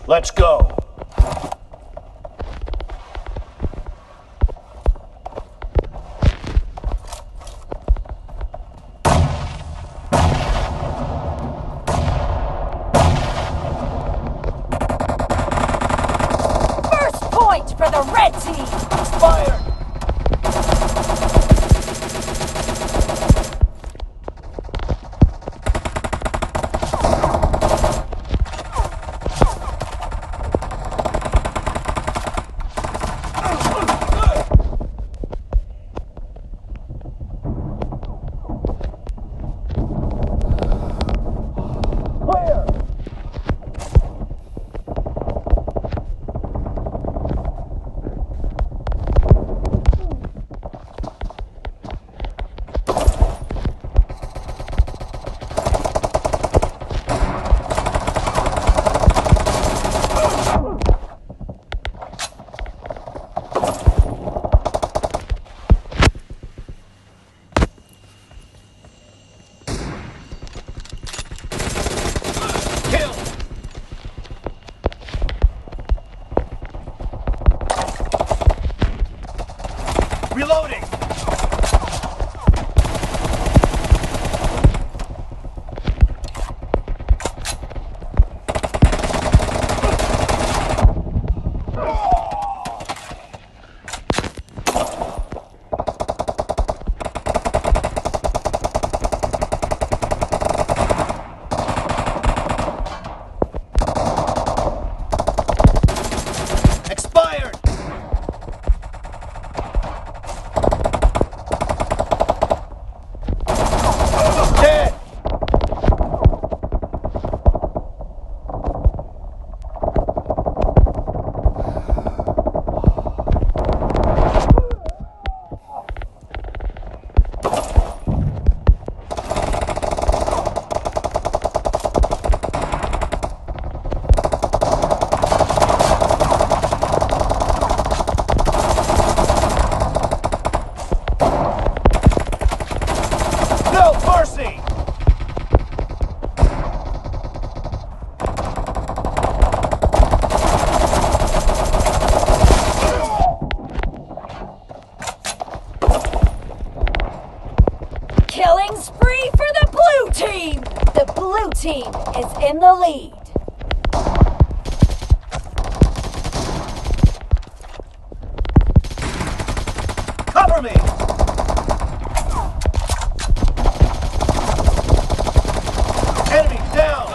Let's go. First point for the red team. Fire! Reloading! Expired! Dead! No mercy! Killing spree for the blue team. The blue team is in the lead. Cover me! Enemy down!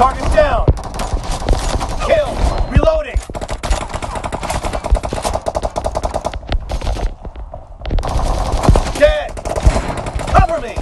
Target down! Kill! Reloading! Dead! Cover me!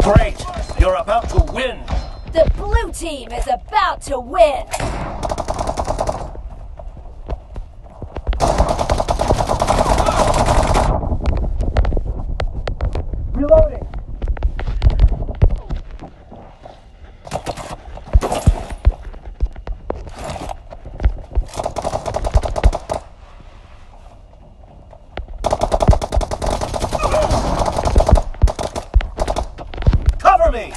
Great! You're about to win! The blue team is about to win. Reloading! Cover me!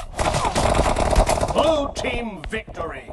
Blue team victory!